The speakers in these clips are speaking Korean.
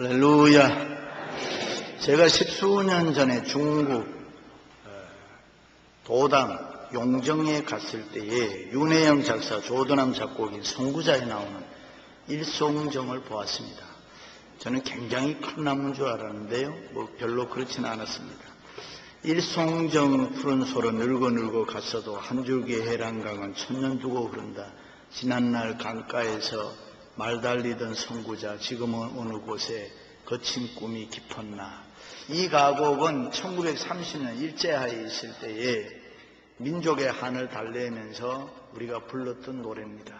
할렐루야. 제가 10수년 전에 중국 도당 용정에 갔을 때에 윤혜영 작사, 조도남 작곡인 선구자에 나오는 일송정을 보았습니다. 저는 굉장히 큰 나무인 줄 알았는데요, 별로 그렇지는 않았습니다. 일송정 푸른 소로 늙어 갔어도 한 줄기 해란강은 천년 두고 흐른다. 지난날 강가에서 말 달리던 선구자, 지금은 어느 곳에 거친 꿈이 깊었나. 이 가곡은 1930년 일제하에 있을 때에 민족의 한을 달래면서 우리가 불렀던 노래입니다.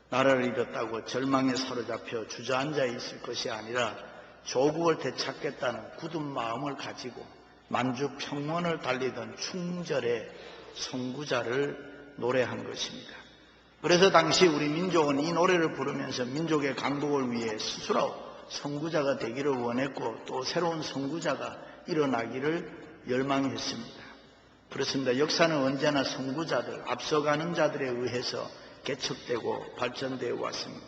나라를 잃었다고 절망에 사로잡혀 주저앉아 있을 것이 아니라 조국을 되찾겠다는 굳은 마음을 가지고 만주 평원을 달리던 충절의 선구자를 노래한 것입니다. 그래서 당시 우리 민족은 이 노래를 부르면서 민족의 강복을 위해 스스로 선구자가 되기를 원했고, 또 새로운 선구자가 일어나기를 열망했습니다. 그렇습니다. 역사는 언제나 선구자들, 앞서가는 자들에 의해서 개척되고 발전되어 왔습니다.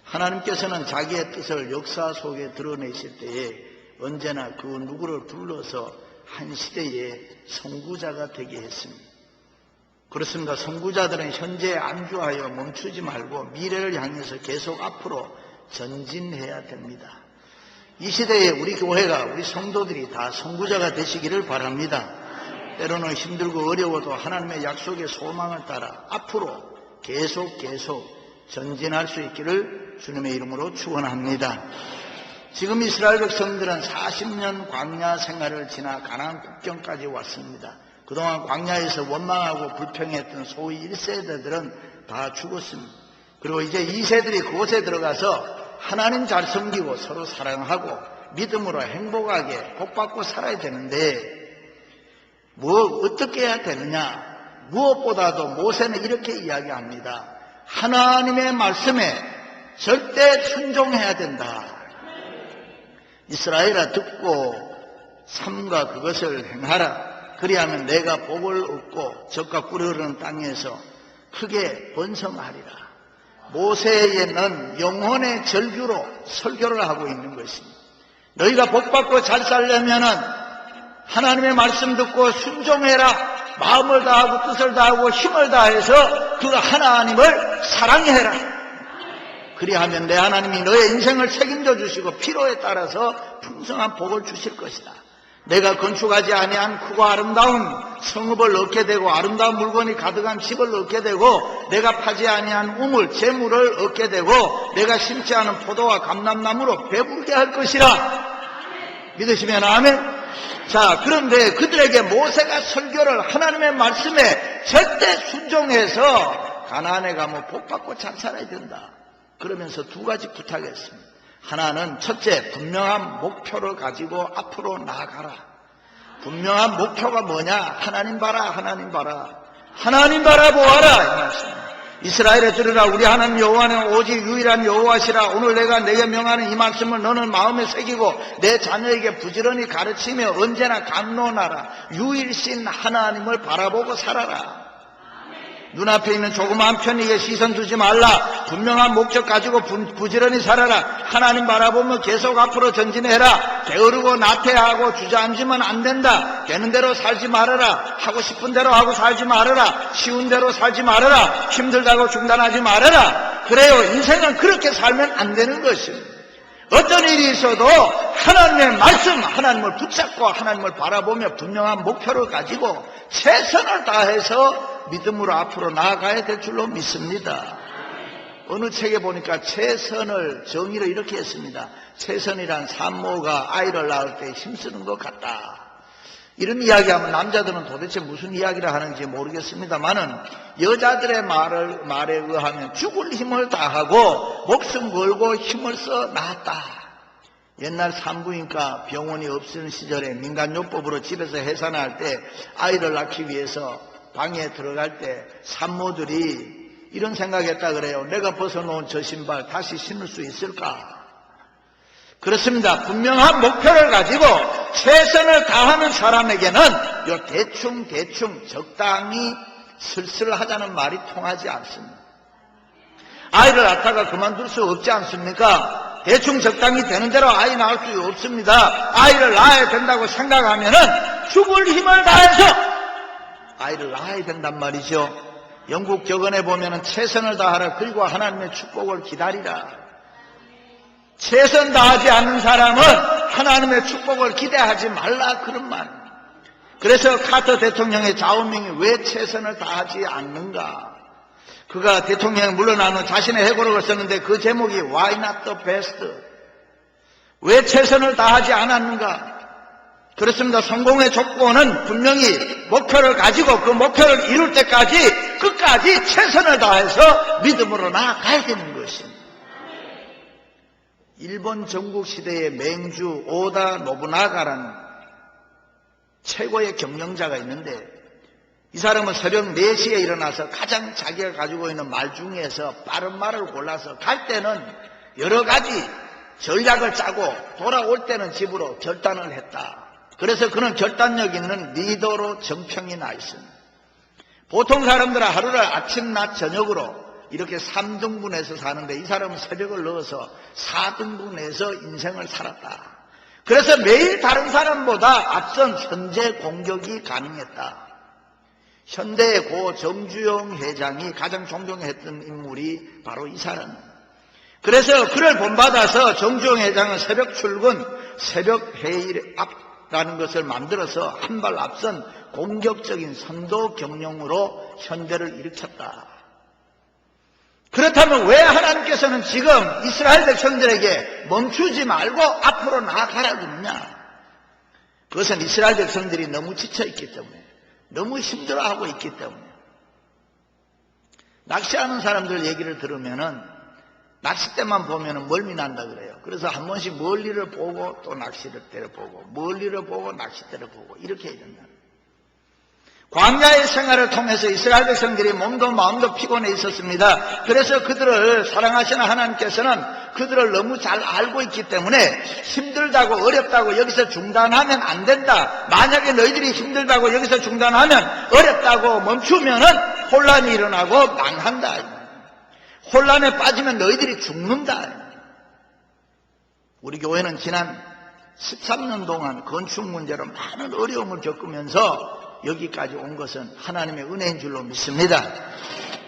하나님께서는 자기의 뜻을 역사 속에 드러내실 때에 언제나 그 누구를 불러서 한 시대에 선구자가 되게 했습니다. 그렇습니다. 선구자들은 현재에 안주하여 멈추지 말고 미래를 향해서 계속 앞으로 전진해야 됩니다. 이 시대에 우리 교회가, 우리 성도들이 다 선구자가 되시기를 바랍니다. 때로는 힘들고 어려워도 하나님의 약속의 소망을 따라 앞으로 계속 전진할 수 있기를 주님의 이름으로 축원합니다. 지금 이스라엘 백성들은 40년 광야 생활을 지나 가나안 국경까지 왔습니다. 그동안 광야에서 원망하고 불평했던 소위 1세대들은 다 죽었습니다. 그리고 이제 2세들이 그곳에 들어가서 하나님 잘 섬기고 서로 사랑하고 믿음으로 행복하게 복받고 살아야 되는데, 어떻게 해야 되느냐? 무엇보다도 모세는 이렇게 이야기합니다. 하나님의 말씀에 절대 순종해야 된다. 이스라엘아, 듣고 삼가 그것을 행하라. 그리하면 내가 복을 얻고 젖과 꿀이 흐르는 땅에서 크게 번성하리라. 모세에는 영혼의 절규로 설교를 하고 있는 것입니다. 너희가 복받고 잘 살려면은 하나님의 말씀 듣고 순종해라. 마음을 다하고 뜻을 다하고 힘을 다해서 그 하나님을 사랑해라. 그리하면 내 하나님이 너의 인생을 책임져 주시고 필요에 따라서 풍성한 복을 주실 것이다. 내가 건축하지 아니한 크고 아름다운 성읍을 얻게 되고 아름다운 물건이 가득한 집을 얻게 되고 내가 파지 아니한 우물, 재물을 얻게 되고 내가 심지 않은 포도와 감람나무로 배부르게 할 것이라. 믿으시면 아멘. 자, 그런데 그들에게 모세가 설교를 하나님의 말씀에 절대 순종해서 가나안에 가면 복받고 잘 살아야 된다. 그러면서 두 가지 부탁했습니다. 하나는 첫째, 분명한 목표를 가지고 앞으로 나아가라. 분명한 목표가 뭐냐? 하나님 봐라, 하나님 봐라. 하나님 바라보아라, 이 말씀입니다. 이스라엘에 들으라. 우리 하나님 여호와는 오직 유일한 여호와시라. 오늘 내가 내게 명하는 이 말씀을 너는 마음에 새기고 내 자녀에게 부지런히 가르치며 언제나 강론하라. 유일신 하나님을 바라보고 살아라. 눈앞에 있는 조그마한 편익에 시선 두지 말라. 분명한 목적 가지고 부지런히 살아라. 하나님 바라보며 계속 앞으로 전진해라. 게으르고 나태하고 주저앉으면 안 된다. 되는 대로 살지 말아라. 하고 싶은 대로 하고 살지 말아라. 쉬운 대로 살지 말아라. 힘들다고 중단하지 말아라. 그래요, 인생은 그렇게 살면 안 되는 것입니다. 어떤 일이 있어도 하나님의 말씀, 하나님을 붙잡고 하나님을 바라보며 분명한 목표를 가지고 최선을 다해서 믿음으로 앞으로 나아가야 될 줄로 믿습니다. 어느 책에 보니까 최선을 정의를 이렇게 했습니다. 최선이란 산모가 아이를 낳을 때 힘쓰는 것 같다. 이런 이야기하면 남자들은 도대체 무슨 이야기를 하는지 모르겠습니다만은 여자들의 말에 의하면 죽을 힘을 다하고 목숨 걸고 힘을 써 낳았다. 옛날 산부인과 병원이 없는 시절에 민간요법으로 집에서 해산할 때 아이를 낳기 위해서 방에 들어갈 때 산모들이 이런 생각했다 그래요. 내가 벗어놓은 저 신발 다시 신을 수 있을까? 그렇습니다. 분명한 목표를 가지고 최선을 다하는 사람에게는 요 대충 적당히 슬슬하자는 말이 통하지 않습니다. 아이를 낳다가 그만둘 수 없지 않습니까? 대충 적당히 되는 대로 아이 낳을 수 없습니다. 아이를 낳아야 된다고 생각하면은 죽을 힘을 다해서 아이를 낳아야 된단 말이죠. 영국 격언에 보면은 최선을 다하라, 그리고 하나님의 축복을 기다리라. 최선 다하지 않는 사람은 하나님의 축복을 기대하지 말라, 그런 말. 그래서 카터 대통령의 좌우명이 왜 최선을 다하지 않는가? 그가 대통령에 물러난 후 자신의 회고록을 썼는데 그 제목이 Why not the best? 왜 최선을 다하지 않았는가? 그렇습니다. 성공의 조건은 분명히 목표를 가지고 그 목표를 이룰 때까지 끝까지 최선을 다해서 믿음으로 나아가야 되는 것입니다. 일본 전국시대의 맹주 오다 노부나가라는 최고의 경영자가 있는데, 이 사람은 새벽 4시에 일어나서 가장 자기가 가지고 있는 말 중에서 빠른 말을 골라서 갈 때는 여러 가지 전략을 짜고 돌아올 때는 집으로 결단을 했다. 그래서 그는 결단력 있는 리더로 정평이 나 있습니다. 보통 사람들은 하루를 아침, 낮, 저녁으로 이렇게 3등분해서 사는데 이 사람은 새벽을 넣어서 4등분해서 인생을 살았다. 그래서 매일 다른 사람보다 앞선 현재 공격이 가능했다. 현대의 고 정주영 회장이 가장 존경했던 인물이 바로 이 사람. 그래서 그를 본받아서 정주영 회장은 새벽 출근, 새벽 회의 앞라는 것을 만들어서 한 발 앞선 공격적인 선도 경영으로 현대를 일으켰다. 그렇다면 왜 하나님께서는 지금 이스라엘 백성들에게 멈추지 말고 앞으로 나아가라 그러느냐? 그것은 이스라엘 백성들이 너무 지쳐있기 때문에, 너무 힘들어하고 있기 때문에. 낚시하는 사람들 얘기를 들으면은 낚싯대만 보면은 멀미 난다 그래요. 그래서 한 번씩 멀리를 보고 또 낚싯대를 보고, 멀리를 보고 낚싯대를 보고, 이렇게 해야 된다. 광야의 생활을 통해서 이스라엘 백성들이 몸도 마음도 피곤해 있었습니다. 그래서 그들을 사랑하시는 하나님께서는 그들을 너무 잘 알고 있기 때문에 힘들다고 어렵다고 여기서 중단하면 안 된다. 만약에 너희들이 힘들다고 여기서 중단하면, 어렵다고 멈추면은 혼란이 일어나고 망한다. 혼란에 빠지면 너희들이 죽는다. 우리 교회는 지난 13년 동안 건축 문제로 많은 어려움을 겪으면서 여기까지 온 것은 하나님의 은혜인 줄로 믿습니다.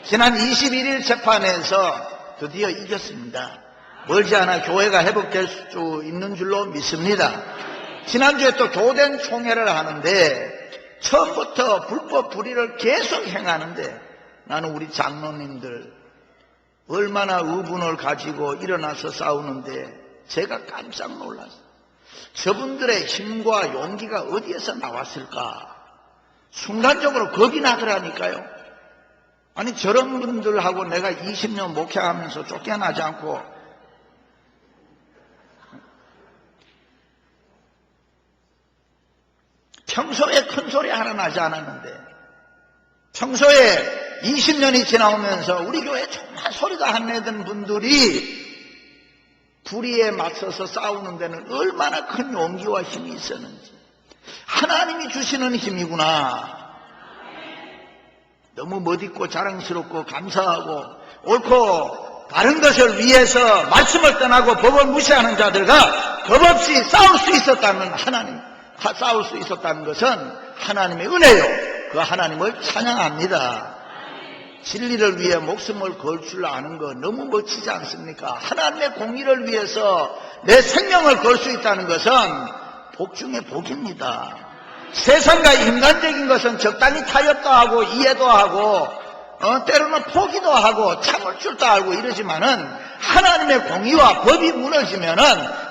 지난 21일 재판에서 드디어 이겼습니다. 멀지 않아 교회가 회복될 수 있는 줄로 믿습니다. 지난주에 또 교된 총회를 하는데 처음부터 불법 불의를 계속 행하는데, 나는 우리 장로님들 얼마나 의분을 가지고 일어나서 싸우는데 제가 깜짝 놀랐어요. 저분들의 힘과 용기가 어디에서 나왔을까? 순간적으로 겁이 나더라니까요. 아니, 저런 분들하고 내가 20년 목회하면서 쫓겨나지 않고 평소에 큰 소리 하나 나지 않았는데, 평소에 20년이 지나오면서 우리 교회에 정말 소리도 안 내던 분들이 불의에 맞서서 싸우는 데는 얼마나 큰 용기와 힘이 있었는지. 하나님이 주시는 힘이구나. 너무 멋있고 자랑스럽고 감사하고 옳고 바른 것을 위해서 말씀을 떠나고 법을 무시하는 자들과 법없이 싸울 수 있었다는 싸울 수 있었다는 것은 하나님의 은혜요. 그 하나님을 찬양합니다. 진리를 위해 목숨을 걸 줄 아는 거 너무 멋지지 않습니까? 하나님의 공의를 위해서 내 생명을 걸 수 있다는 것은 복 중에 복입니다. 세상과 인간적인 것은 적당히 타협도 하고 이해도 하고 때로는 포기도 하고 참을 줄도 알고 이러지만은 하나님의 공의와 법이 무너지면은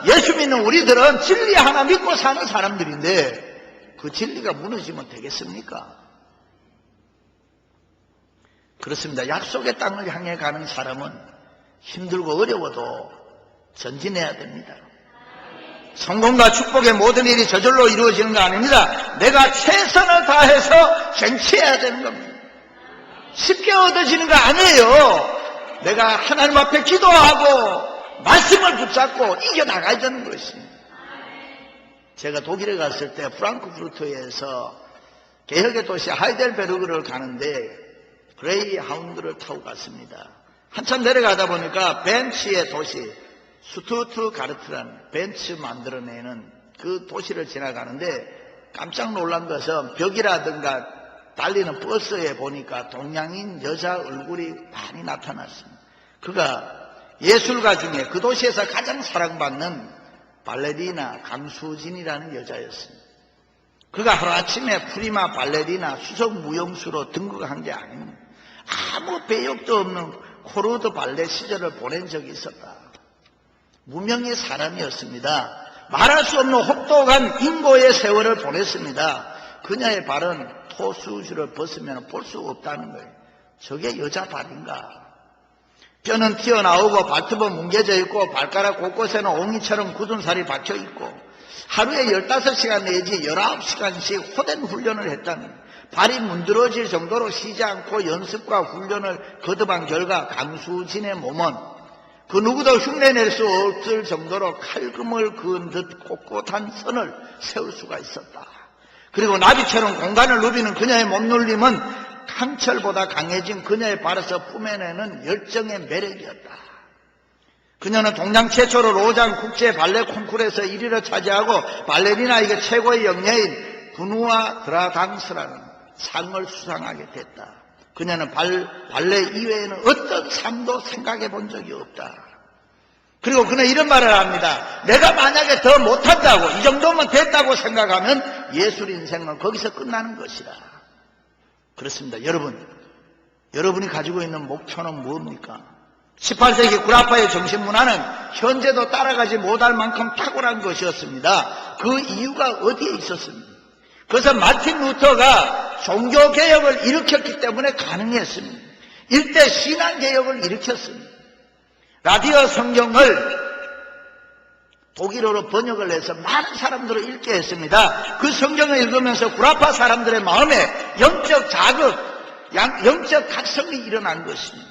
예수 믿는 우리들은 진리 하나 믿고 사는 사람들인데 그 진리가 무너지면 되겠습니까? 그렇습니다. 약속의 땅을 향해 가는 사람은 힘들고 어려워도 전진해야 됩니다. 성공과 축복의 모든 일이 저절로 이루어지는 거 아닙니다. 내가 최선을 다해서 쟁취해야 되는 겁니다. 쉽게 얻어지는 거 아니에요. 내가 하나님 앞에 기도하고 말씀을 붙잡고 이겨나가야 되는 것입니다. 제가 독일에 갔을 때 프랑크푸르트에서 개혁의 도시 하이델베르그를 가는데 그레이 하운드를 타고 갔습니다. 한참 내려가다 보니까 벤치의 도시 스투트가르트라는 벤츠 만들어내는 그 도시를 지나가는데 깜짝 놀란 것은 벽이라든가 달리는 버스에 보니까 동양인 여자 얼굴이 많이 나타났습니다. 그가 예술가 중에 그 도시에서 가장 사랑받는 발레리나 강수진이라는 여자였습니다. 그가 하루아침에 프리마 발레리나 수석 무용수로 등극한 게 아닙니다. 아무 배역도 없는 코르드 발레 시절을 보낸 적이 있었다. 무명의 사람이었습니다. 말할 수 없는 혹독한 인고의 세월을 보냈습니다. 그녀의 발은 토수주를 벗으면 볼 수 없다는 거예요. 저게 여자 발인가? 뼈는 튀어나오고 발톱은 뭉개져 있고 발가락 곳곳에는 옹이처럼 굳은 살이 박혀 있고 하루에 15시간 내지 19시간씩 호된 훈련을 했다는, 발이 문드러질 정도로 쉬지 않고 연습과 훈련을 거듭한 결과 강수진의 몸은 그 누구도 흉내낼 수 없을 정도로 칼금을 그은 듯 꼿꼿한 선을 세울 수가 있었다. 그리고 나비처럼 공간을 누비는 그녀의 몸놀림은 강철보다 강해진 그녀의 발에서 뿜어내는 열정의 매력이었다. 그녀는 동양 최초로 로잔 국제 발레 콩쿠르에서 1위를 차지하고 발레리나에게 최고의 영예인 분우아 드라당스라는 상을 수상하게 됐다. 그녀는 발레 이외에는 어떤 삶도 생각해 본 적이 없다. 그리고 그는 이런 말을 합니다. 내가 만약에 더 못한다고, 이 정도면 됐다고 생각하면 예술 인생은 거기서 끝나는 것이다. 그렇습니다. 여러분이 가지고 있는 목표는 무엇입니까? 18세기 구라파의 정신문화는 현재도 따라가지 못할 만큼 탁월한 것이었습니다. 그 이유가 어디에 있었습니까? 그래서 마틴 루터가 종교개혁을 일으켰기 때문에 가능했습니다. 일대 신앙개혁을 일으켰습니다. 라디오 성경을 독일어로 번역을 해서 많은 사람들을 읽게 했습니다. 그 성경을 읽으면서 구라파 사람들의 마음에 영적 자극, 영적 각성이 일어난 것입니다.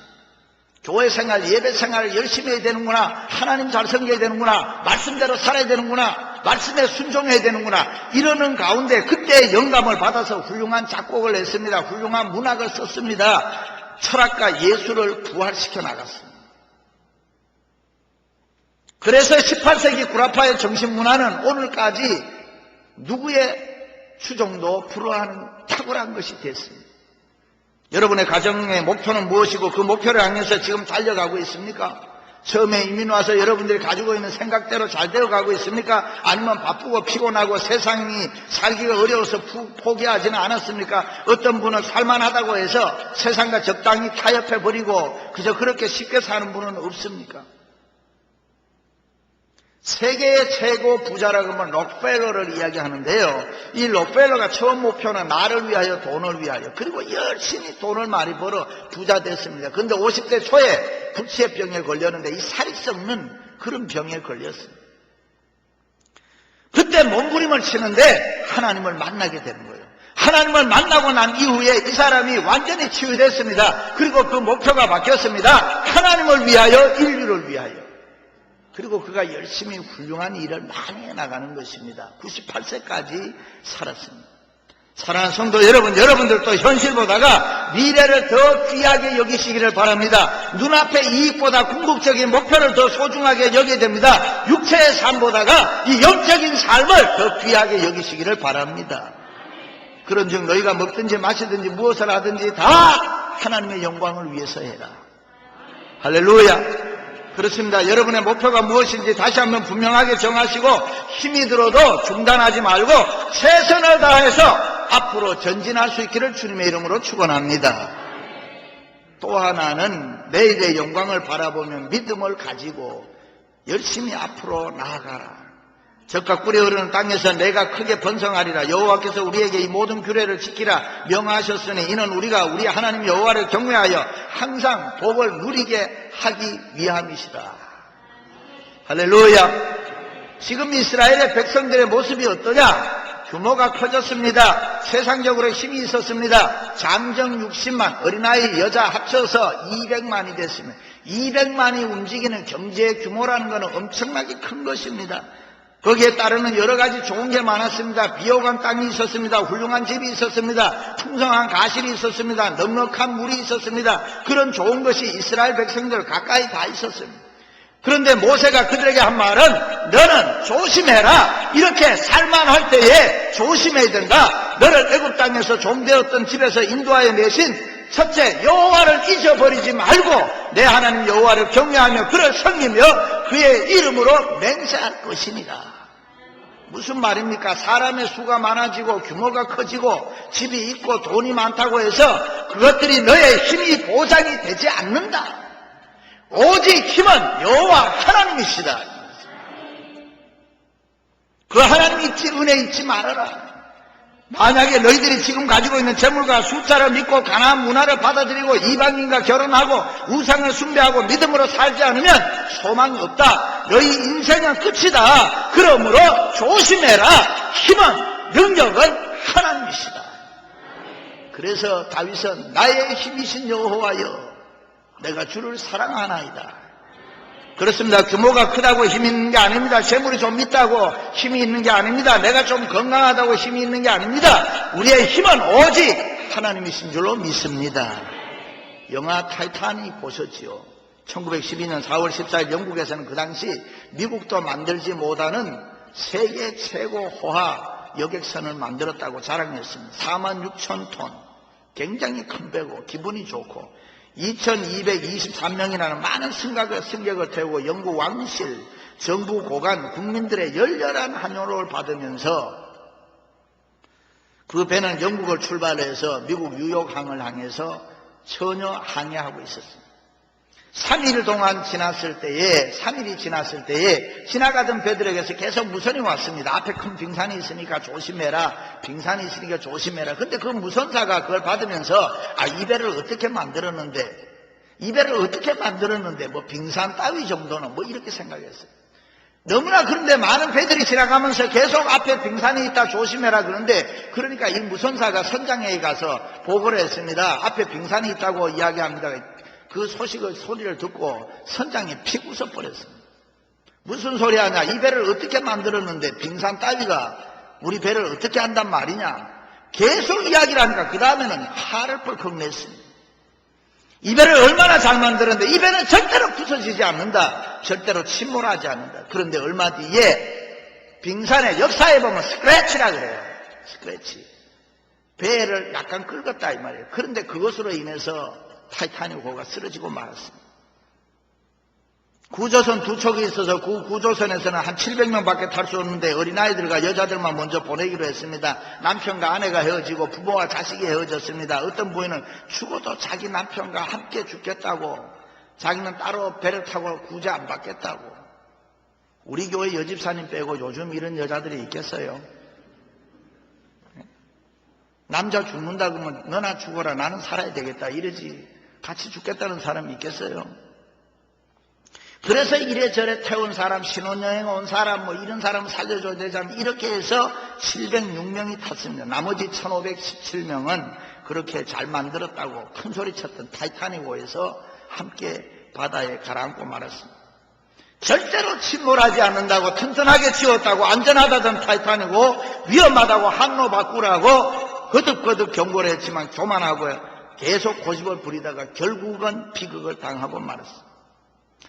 교회 생활, 예배 생활을 열심히 해야 되는구나, 하나님 잘 섬겨야 되는구나, 말씀대로 살아야 되는구나, 말씀에 순종해야 되는구나, 이러는 가운데 그때 영감을 받아서 훌륭한 작곡을 했습니다. 훌륭한 문학을 썼습니다. 철학과 예술을 부활시켜 나갔습니다. 그래서 18세기 구라파의 정신문화는 오늘까지 누구의 추종도 불허하는 탁월한 것이 됐습니다. 여러분의 가정의 목표는 무엇이고 그 목표를 향해서 지금 달려가고 있습니까? 처음에 이민 와서 여러분들이 가지고 있는 생각대로 잘 되어가고 있습니까? 아니면 바쁘고 피곤하고 세상이 살기가 어려워서 포기하지는 않았습니까? 어떤 분은 살만하다고 해서 세상과 적당히 타협해버리고 그저 그렇게 쉽게 사는 분은 없습니까? 세계의 최고 부자라고 하면 록펠러를 이야기하는데요. 이 록펠러가 처음 목표는 나를 위하여, 돈을 위하여, 그리고 열심히 돈을 많이 벌어 부자 됐습니다. 그런데 50대 초에 불치병에 걸렸는데 이 살이 썩는 그런 병에 걸렸습니다. 그때 몸부림을 치는데 하나님을 만나게 되는 거예요. 하나님을 만나고 난 이후에 이 사람이 완전히 치유됐습니다. 그리고 그 목표가 바뀌었습니다. 하나님을 위하여, 인류를 위하여. 그리고 그가 열심히 훌륭한 일을 많이 해나가는 것입니다. 98세까지 살았습니다. 사랑하는 성도 여러분, 여러분들도 현실 보다가 미래를 더 귀하게 여기시기를 바랍니다. 눈앞의 이익보다 궁극적인 목표를 더 소중하게 여겨야 됩니다. 육체의 삶보다가 이 영적인 삶을 더 귀하게 여기시기를 바랍니다. 그런즉 너희가 먹든지 마시든지 무엇을 하든지 다 하나님의 영광을 위해서 해라. 할렐루야. 그렇습니다. 여러분의 목표가 무엇인지 다시 한번 분명하게 정하시고 힘이 들어도 중단하지 말고 최선을 다해서 앞으로 전진할 수 있기를 주님의 이름으로 축원합니다. 또 하나는 내일의 영광을 바라보며 믿음을 가지고 열심히 앞으로 나아가라. 적과 꿀이 흐르는 땅에서 내가 크게 번성하리라. 여호와께서 우리에게 이 모든 규례를 지키라 명하셨으니 이는 우리가 우리 하나님 여호와를 경외하여 항상 복을 누리게 하기 위함이시다. 할렐루야. 지금 이스라엘의 백성들의 모습이 어떠냐? 규모가 커졌습니다. 세상적으로 힘이 있었습니다. 장정 60만, 어린아이 여자 합쳐서 200만이 됐습니다. 200만이 움직이는 경제 규모라는 것은 엄청나게 큰 것입니다. 거기에 따르는 여러 가지 좋은 게 많았습니다. 비옥한 땅이 있었습니다. 훌륭한 집이 있었습니다. 풍성한 가실이 있었습니다. 넉넉한 물이 있었습니다. 그런 좋은 것이 이스라엘 백성들 가까이 다 있었습니다. 그런데 모세가 그들에게 한 말은 너는 조심해라. 이렇게 살만할 때에 조심해야 된다. 너를 애굽 땅에서 종되었던 집에서 인도하여 내신 첫째 여호와를 잊어버리지 말고 내 하나님 여호와를 경외하며 그를 섬기며 그의 이름으로 맹세할 것이니라. 무슨 말입니까? 사람의 수가 많아지고 규모가 커지고 집이 있고 돈이 많다고 해서 그것들이 너의 힘이 보장이 되지 않는다. 오직 힘은 여호와 하나님이시다. 그 하나님 잊지, 은혜 잊지 말아라. 만약에 너희들이 지금 가지고 있는 재물과 숫자를 믿고 가나안 문화를 받아들이고 이방인과 결혼하고 우상을 숭배하고 믿음으로 살지 않으면 소망이 없다. 너희 인생은 끝이다. 그러므로 조심해라. 힘은, 능력은 하나님이시다. 그래서 다윗은 나의 힘이신 여호와여 내가 주를 사랑하나이다. 그렇습니다. 규모가 크다고 힘이 있는 게 아닙니다. 재물이 좀 있다고 힘이 있는 게 아닙니다. 내가 좀 건강하다고 힘이 있는 게 아닙니다. 우리의 힘은 오직 하나님이신 줄로 믿습니다. 영화 타이타닉 보셨지요? 1912년 4월 14일 영국에서는 그 당시 미국도 만들지 못하는 세계 최고 호화 여객선을 만들었다고 자랑했습니다. 46,000톤. 굉장히 큰 배고 기분이 좋고 2223명이라는 많은 승객을 태우고 영국 왕실, 정부 고관, 국민들의 열렬한 환호를 받으면서 그 배는 영국을 출발해서 미국 뉴욕항을 향해서 전혀 항해하고 있었습니다. 3일 동안 지났을 때에, 3일이 지났을 때에 지나가던 배들에게서 계속 무선이 왔습니다. 앞에 큰 빙산이 있으니까 조심해라. 빙산이 있으니까 조심해라. 근데 그 무선사가 그걸 받으면서 이 배를 어떻게 만들었는데, 뭐 빙산 따위 정도는 뭐 이렇게 생각했어요. 너무나 그런데 많은 배들이 지나가면서 계속 앞에 빙산이 있다 조심해라 그러는데 그러니까 이 무선사가 선장에게 가서 보고를 했습니다. 앞에 빙산이 있다고 이야기합니다. 그 소리를 듣고 선장이 픽 웃어버렸습니다. 무슨 소리 하냐? 이 배를 어떻게 만들었는데 빙산 따위가 우리 배를 어떻게 한단 말이냐? 계속 이야기를 하니까 그 다음에는 화를 뻘컥 냈습니다. 이 배를 얼마나 잘 만들었는데 이 배는 절대로 부서지지 않는다. 절대로 침몰하지 않는다. 그런데 얼마 뒤에 빙산의 역사에 보면 스크래치라 그래요. 스크래치. 배를 약간 긁었다 이 말이에요. 그런데 그것으로 인해서 타이타닉 호가 쓰러지고 말았습니다. 구조선 두 척이 있어서 그 구조선에서는 한 700명밖에 탈 수 없는데 어린아이들과 여자들만 먼저 보내기로 했습니다. 남편과 아내가 헤어지고 부모와 자식이 헤어졌습니다. 어떤 부인은 죽어도 자기 남편과 함께 죽겠다고, 자기는 따로 배를 타고 구제 안 받겠다고. 우리 교회 여집사님 빼고 요즘 이런 여자들이 있겠어요? 남자 죽는다 그러면 너나 죽어라 나는 살아야 되겠다 이러지. 같이 죽겠다는 사람이 있겠어요? 그래서 이래저래 태운 사람, 신혼여행 온 사람, 뭐 이런 사람 살려줘야 되잖아요. 이렇게 해서 706명이 탔습니다. 나머지 1517명은 그렇게 잘 만들었다고 큰 소리 쳤던 타이타닉호에서 함께 바다에 가라앉고 말았습니다. 절대로 침몰하지 않는다고 튼튼하게 지었다고 안전하다던 타이타닉호 위험하다고 항로 바꾸라고 거듭거듭 경고를 했지만 교만하고 계속 고집을 부리다가 결국은 비극을 당하고 말았습니다.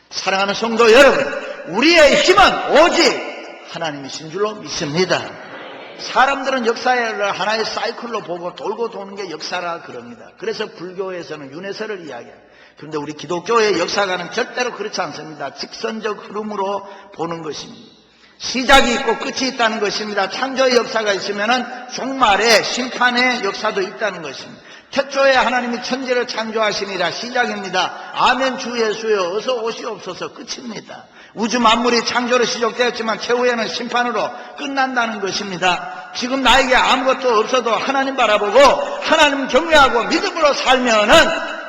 사랑하는 성도 여러분, 우리의 힘은 오직 하나님이신 줄로 믿습니다. 사람들은 역사를 하나의 사이클로 보고 돌고 도는 게 역사라 그럽니다. 그래서 불교에서는 윤회설을 이야기해요. 그런데 우리 기독교의 역사가는 절대로 그렇지 않습니다. 직선적 흐름으로 보는 것입니다. 시작이 있고 끝이 있다는 것입니다. 창조의 역사가 있으면은 종말의 심판의 역사도 있다는 것입니다. 태초에 하나님이 천지를 창조하시니라 시작입니다. 아멘 주 예수여 어서 오시옵소서 끝입니다. 우주 만물이 창조로 시작되었지만 최후에는 심판으로 끝난다는 것입니다. 지금 나에게 아무것도 없어도 하나님 바라보고 하나님 경외하고 믿음으로 살면은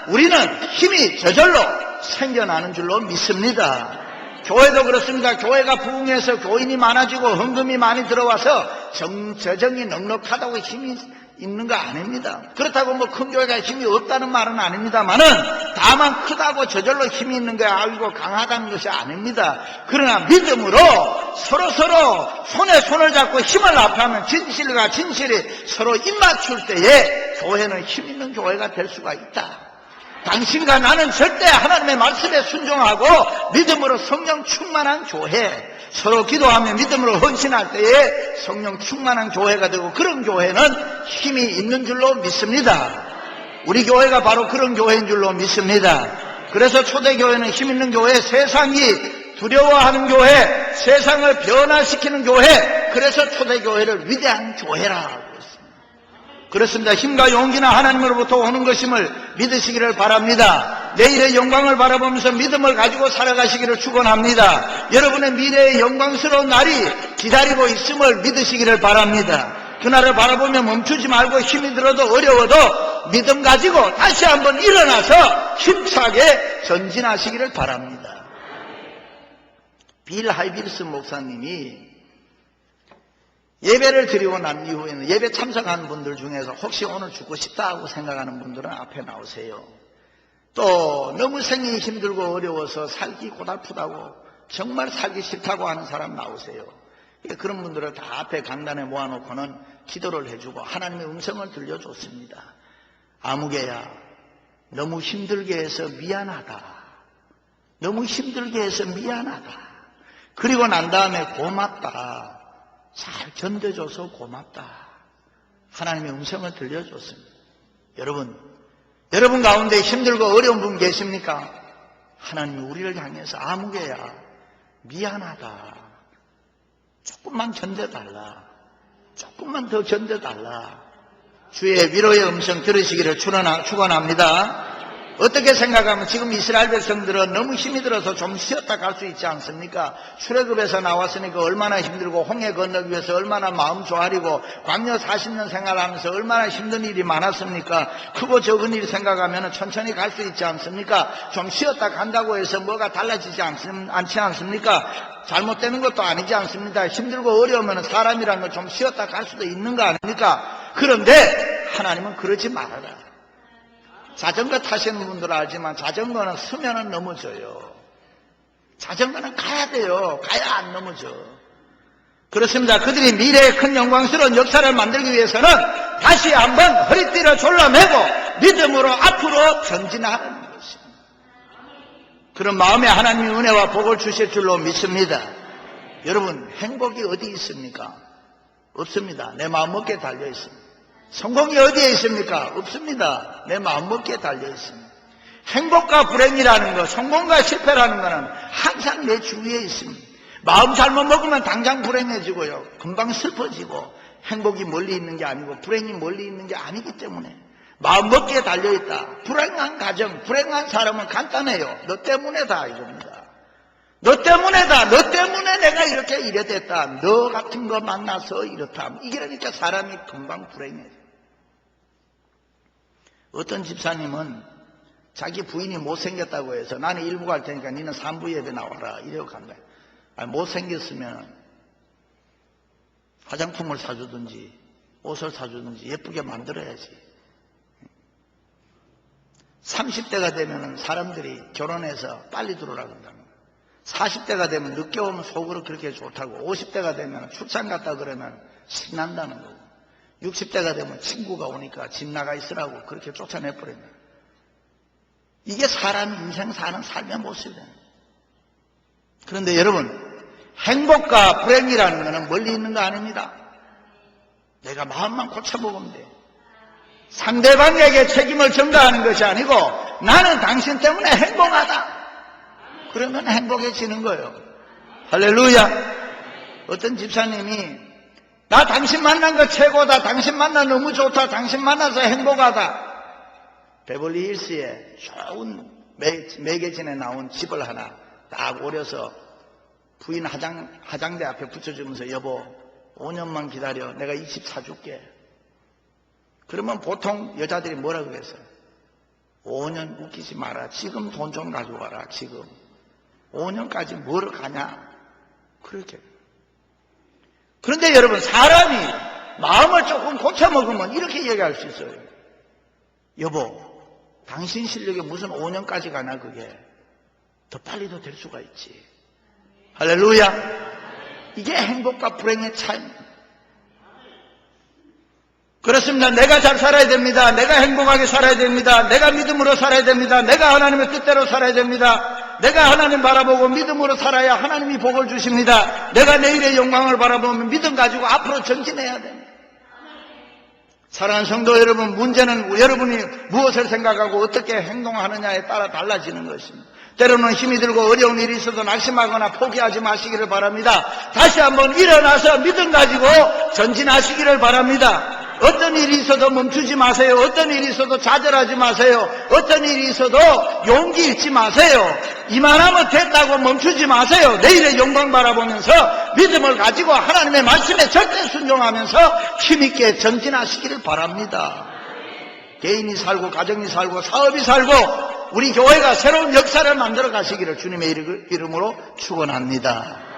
우리는 힘이 저절로 생겨나는 줄로 믿습니다. 교회도 그렇습니다. 교회가 부흥해서 교인이 많아지고 헌금이 많이 들어와서 재정이 넉넉하다고 힘이 있는 거 아닙니다. 그렇다고 뭐 큰 교회가 힘이 없다는 말은 아닙니다만은 다만 크다고 저절로 힘이 있는 게 아니고 강하다는 것이 아닙니다. 그러나 믿음으로 서로 손에 손을 잡고 힘을 합하면 진실과 진실이 서로 입맞출 때에 교회는 힘 있는 교회가 될 수가 있다. 당신과 나는 절대 하나님의 말씀에 순종하고 믿음으로 성령 충만한 교회, 서로 기도하며 믿음으로 헌신할 때에 성령 충만한 교회가 되고, 그런 교회는 힘이 있는 줄로 믿습니다. 우리 교회가 바로 그런 교회인 줄로 믿습니다. 그래서 초대교회는 힘 있는 교회, 세상이 두려워하는 교회, 세상을 변화시키는 교회, 그래서 초대교회를 위대한 교회라고 했습니다. 그렇습니다. 힘과 용기는 하나님으로부터 오는 것임을 믿으시기를 바랍니다. 내일의 영광을 바라보면서 믿음을 가지고 살아가시기를 축원합니다. 여러분의 미래의 영광스러운 날이 기다리고 있음을 믿으시기를 바랍니다. 그날을 바라보며 멈추지 말고 힘이 들어도 어려워도 믿음 가지고 다시 한번 일어나서 힘차게 전진하시기를 바랍니다. 빌 하이빌스 목사님이 예배를 드리고 난 이후에는 예배 참석하는 분들 중에서 혹시 오늘 죽고 싶다 하고 생각하는 분들은 앞에 나오세요. 또 너무 생이 힘들고 어려워서 살기 고달프다고, 정말 살기 싫다고 하는 사람 나오세요. 그런 분들을 다 앞에 강단에 모아놓고는 기도를 해주고 하나님의 음성을 들려줬습니다. 아무개야, 너무 힘들게 해서 미안하다. 너무 힘들게 해서 미안하다. 그리고 난 다음에 고맙다. 잘 견뎌줘서 고맙다. 하나님의 음성을 들려줬습니다. 여러분 가운데 힘들고 어려운 분 계십니까? 하나님이 우리를 향해서 아무개야, 미안하다. 조금만 견뎌달라. 조금만 더 견뎌달라. 주의 위로의 음성 들으시기를 축원합니다. 어떻게 생각하면 지금 이스라엘 백성들은 너무 힘이 들어서 좀 쉬었다 갈 수 있지 않습니까? 출애굽에서 나왔으니까 얼마나 힘들고, 홍해 건너기 위해서 얼마나 마음 조아리고, 광야 40년 생활하면서 얼마나 힘든 일이 많았습니까? 크고 적은 일 생각하면 천천히 갈 수 있지 않습니까? 좀 쉬었다 간다고 해서 뭐가 달라지지 않지 않습니까? 잘못되는 것도 아니지 않습니다. 힘들고 어려우면 사람이라는 건 좀 쉬었다 갈 수도 있는 거 아닙니까? 그런데 하나님은 그러지 말아라. 자전거 타시는 분들은 알지만 자전거는 서면은 넘어져요. 자전거는 가야 돼요. 가야 안 넘어져. 그렇습니다. 그들이 미래의 큰 영광스러운 역사를 만들기 위해서는 다시 한번 허리띠를 졸라매고 믿음으로 앞으로 전진하는 것입니다. 그런 마음에 하나님의 은혜와 복을 주실 줄로 믿습니다. 여러분, 행복이 어디 있습니까? 없습니다. 내 마음먹기에 달려 있습니다. 성공이 어디에 있습니까? 없습니다. 내 마음먹기에 달려 있습니다. 행복과 불행이라는 것, 성공과 실패라는 것은 항상 내 주위에 있습니다. 마음 잘못 먹으면 당장 불행해지고요, 금방 슬퍼지고, 행복이 멀리 있는 게 아니고 불행이 멀리 있는 게 아니기 때문에 마음먹기에 달려있다. 불행한 가정, 불행한 사람은 간단해요. 너 때문에다 이겁니다. 너 때문에다. 너 때문에 내가 이렇게 이래 됐다. 너 같은 거 만나서 이렇다. 이러니까 사람이 금방 불행해져. 어떤 집사님은 자기 부인이 못생겼다고 해서 나는 일부 갈 테니까 니는 3부 예배 나와라 이러고 간다. 못생겼으면 화장품을 사주든지 옷을 사주든지 예쁘게 만들어야지. 30대가 되면 사람들이 결혼해서 빨리 들어오라고 한다는 거예요. 40대가 되면 늦게 오면 속으로 그렇게 좋다고, 50대가 되면 출산 갔다 그러면 신난다는 거고, 60대가 되면 친구가 오니까 집 나가 있으라고 그렇게 쫓아내버립니다. 이게 사람 인생 사는 삶의 모습이에요. 그런데 여러분, 행복과 불행이라는 것은 멀리 있는 거 아닙니다. 내가 마음만 고쳐먹으면 돼요. 상대방에게 책임을 전가하는 것이 아니고 나는 당신 때문에 행복하다. 그러면 행복해지는 거예요. 할렐루야. 어떤 집사님이 나 당신 만난 거 최고다. 당신 만나 너무 좋다. 당신 만나서 행복하다. 베벌리 힐스에 좋은 매거진에 나온 집을 하나 딱 오려서 부인 화장대 앞에 붙여주면서 여보 5년만 기다려. 내가 이 집 사줄게. 그러면 보통 여자들이 뭐라 그랬어요? 5년 웃기지 마라. 지금 돈 좀 가져와라. 지금 5년까지 뭐로 가냐? 그렇게. 그런데 여러분, 사람이 마음을 조금 고쳐먹으면 이렇게 얘기할 수 있어요. 여보, 당신 실력에 무슨 5년까지 가나 그게. 더 빨리도 될 수가 있지. 할렐루야. 이게 행복과 불행의 차이입니다. 그렇습니다. 내가 잘 살아야 됩니다. 내가 행복하게 살아야 됩니다. 내가 믿음으로 살아야 됩니다. 내가 하나님의 뜻대로 살아야 됩니다. 내가 하나님 바라보고 믿음으로 살아야 하나님이 복을 주십니다. 내가 내일의 영광을 바라보면 믿음 가지고 앞으로 전진해야 됩니다. 사랑하는 성도 여러분, 문제는 여러분이 무엇을 생각하고 어떻게 행동하느냐에 따라 달라지는 것입니다. 때로는 힘이 들고 어려운 일이 있어도 낙심하거나 포기하지 마시기를 바랍니다. 다시 한번 일어나서 믿음 가지고 전진하시기를 바랍니다. 어떤 일이 있어도 멈추지 마세요. 어떤 일이 있어도 좌절하지 마세요. 어떤 일이 있어도 용기 잃지 마세요. 이만하면 됐다고 멈추지 마세요. 내일의 영광 바라보면서 믿음을 가지고 하나님의 말씀에 절대 순종하면서 힘있게 전진하시기를 바랍니다. 개인이 살고 가정이 살고 사업이 살고 우리 교회가 새로운 역사를 만들어 가시기를 주님의 이름으로 축원합니다.